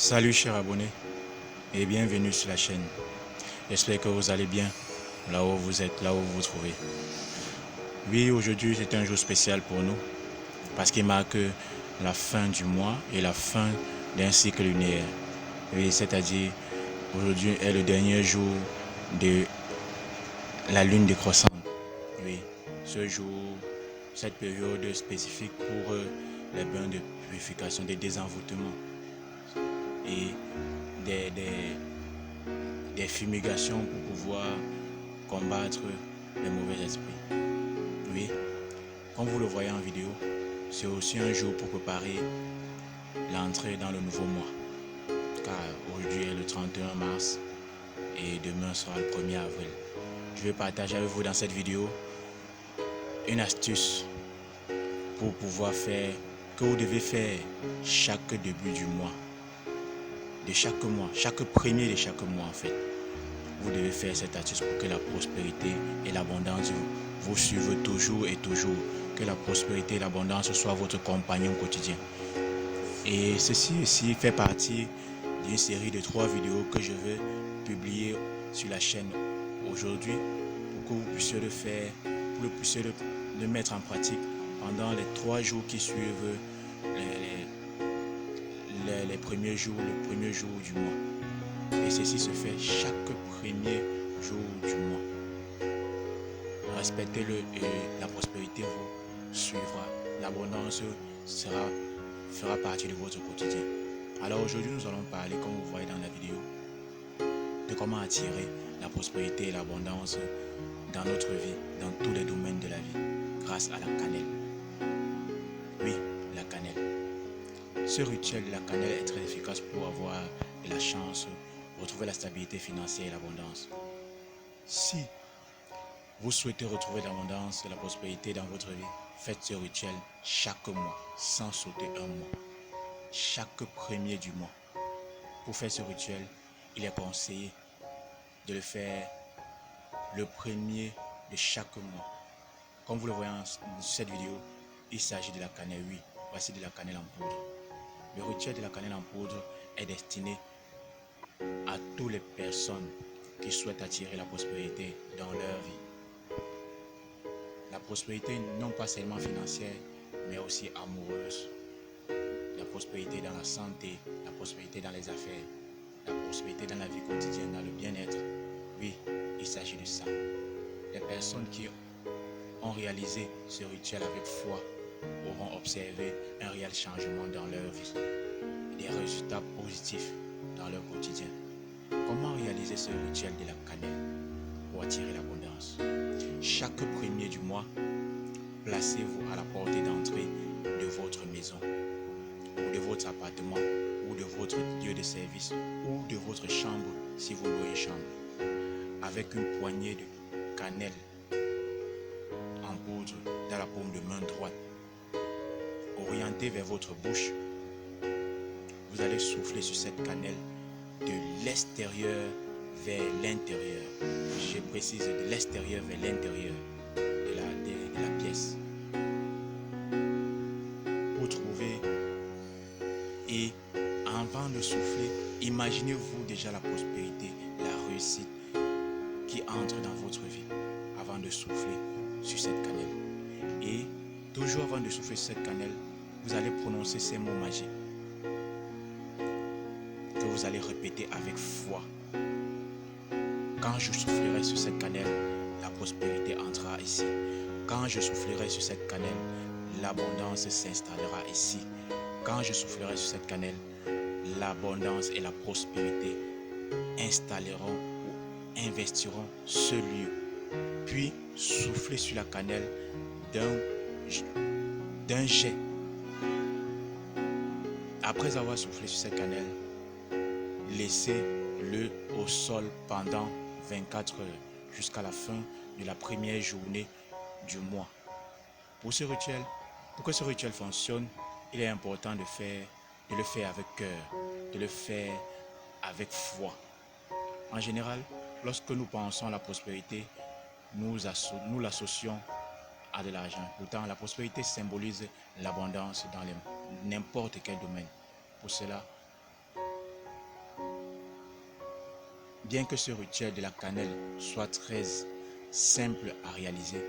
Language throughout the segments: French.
Salut chers abonnés et bienvenue sur la chaîne. J'espère que vous allez bien là où vous êtes, là où vous vous trouvez. Oui, aujourd'hui c'est un jour spécial pour nous parce qu'il marque la fin du mois et la fin d'un cycle lunaire. Oui, c'est-à-dire aujourd'hui est le dernier jour de la lune décroissante. Oui, ce jour, cette période spécifique pour les bains de purification, de désenvoûtement et des fumigations pour pouvoir combattre les mauvais esprits. Oui, comme vous le voyez en vidéo, c'est aussi un jour pour préparer l'entrée dans le nouveau mois. Car aujourd'hui est le 31 mars et demain sera le 1er avril. Je vais partager avec vous dans cette vidéo une astuce pour pouvoir faire, que vous devez faire chaque début du mois. De chaque mois, chaque premier de chaque mois en fait. Vous devez faire cette astuce pour que la prospérité et l'abondance vous suivent toujours et toujours. Que la prospérité et l'abondance soient votre compagnon quotidien. Et ceci aussi fait partie d'une série de 3 vidéos que je vais publier sur la chaîne aujourd'hui pour que vous puissiez le faire, pour que vous puissiez le mettre en pratique pendant les 3 jours qui suivent les premiers jours, le premier jour du mois. Et ceci se fait chaque premier jour du mois. Respectez-le et la prospérité vous suivra. L'abondance fera partie de votre quotidien. Alors aujourd'hui, nous allons parler, comme vous voyez dans la vidéo, de comment attirer la prospérité et l'abondance dans notre vie, dans tous les domaines de la vie, grâce à la cannelle. Oui, la cannelle. Ce rituel de la cannelle est très efficace pour avoir de la chance, retrouver la stabilité financière et l'abondance. Si vous souhaitez retrouver l'abondance et la prospérité dans votre vie, faites ce rituel chaque mois, sans sauter un mois. Chaque premier du mois. Pour faire ce rituel, il est conseillé de le faire le premier de chaque mois. Comme vous le voyez dans cette vidéo, il s'agit de la cannelle. Oui, voici de la cannelle en poudre. Le rituel de la cannelle en poudre est destiné à toutes les personnes qui souhaitent attirer la prospérité dans leur vie. La prospérité non pas seulement financière, mais aussi amoureuse. La prospérité dans la santé, la prospérité dans les affaires, la prospérité dans la vie quotidienne, dans le bien-être. Oui, il s'agit de ça. Les personnes qui ont réalisé ce rituel avec foi auront observé un réel changement dans leur vie, des résultats positifs dans leur quotidien. Comment réaliser ce rituel de la cannelle pour attirer l'abondance? Chaque premier du mois, placez-vous à la portée d'entrée de votre maison, ou de votre appartement, ou de votre lieu de service, ou de votre chambre si vous louez une chambre, avec une poignée de cannelle en poudre dans la paume de main droite, orientée vers votre bouche. Vous allez souffler sur cette cannelle de l'extérieur vers l'intérieur. Je précise de l'extérieur vers l'intérieur de la pièce. Vous trouvez, et avant de souffler, imaginez-vous déjà la prospérité, la réussite qui entre dans votre vie avant de souffler sur cette cannelle. Et toujours avant de souffler sur cette cannelle, vous allez prononcer ces mots magiques que vous allez répéter avec foi. Quand je soufflerai sur cette cannelle, la prospérité entrera ici. Quand je soufflerai sur cette cannelle, l'abondance s'installera ici. Quand je soufflerai sur cette cannelle, l'abondance et la prospérité installeront ou investiront ce lieu. Puis soufflez sur la cannelle d'un jet. Après avoir soufflé sur cette cannelle, laissez-le au sol pendant 24 heures jusqu'à la fin de la première journée du mois. Pour que ce rituel fonctionne, il est important de le faire avec cœur, de le faire avec foi. En général, lorsque nous pensons à la prospérité, nous l'associons à de l'argent. Pourtant, la prospérité symbolise l'abondance dans n'importe quel domaine. Pour cela, Bien que ce rituel de la cannelle soit très simple à réaliser,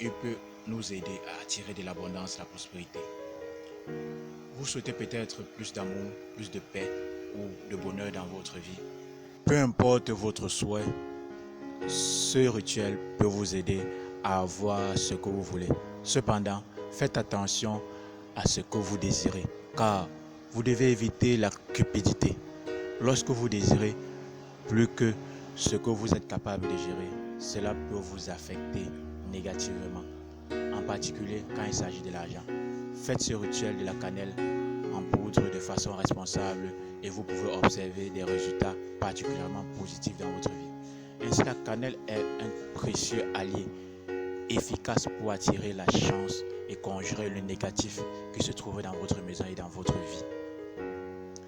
il peut nous aider à attirer de l'abondance, la prospérité. Vous souhaitez peut-être plus d'amour, plus de paix ou de bonheur dans votre vie. Peu importe votre souhait, ce rituel peut vous aider à avoir ce que vous voulez. Cependant, faites attention à ce que vous désirez, car vous devez éviter la cupidité. Lorsque vous désirez plus que ce que vous êtes capable de gérer, cela peut vous affecter négativement, en particulier quand il s'agit de l'argent. Faites ce rituel de la cannelle en poudre de façon responsable et vous pouvez observer des résultats particulièrement positifs dans votre vie. Ainsi, la cannelle est un précieux allié efficace pour attirer la chance et conjurer le négatif qui se trouve dans votre maison et dans votre vie.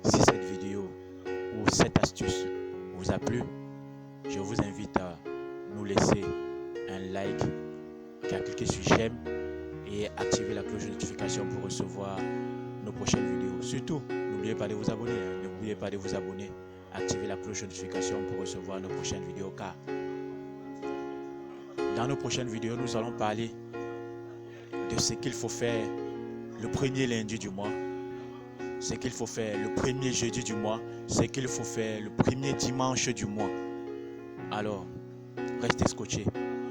Si cette vidéo ou cette astuce vous a plu, je vous invite à nous laisser un like, à cliquer sur j'aime et activer la cloche de notification pour recevoir nos prochaines vidéos. Surtout, n'oubliez pas de vous abonner. N'oubliez pas de vous abonner. Activez la cloche de notification pour recevoir nos prochaines vidéos. Car dans nos prochaines vidéos, nous allons parler de ce qu'il faut faire le premier lundi du mois, ce qu'il faut faire le premier jeudi du mois, ce qu'il faut faire le premier dimanche du mois. Alors, restez scotchés.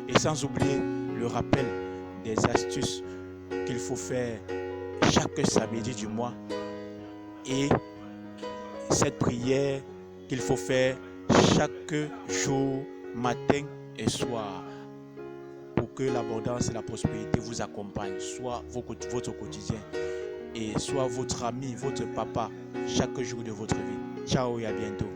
Et sans oublier le rappel des astuces qu'il faut faire chaque samedi du mois et cette prière qu'il faut faire chaque jour, matin et soir, pour que l'abondance et la prospérité vous accompagnent, soit votre quotidien et soit votre ami, votre papa, chaque jour de votre vie. Ciao et à bientôt.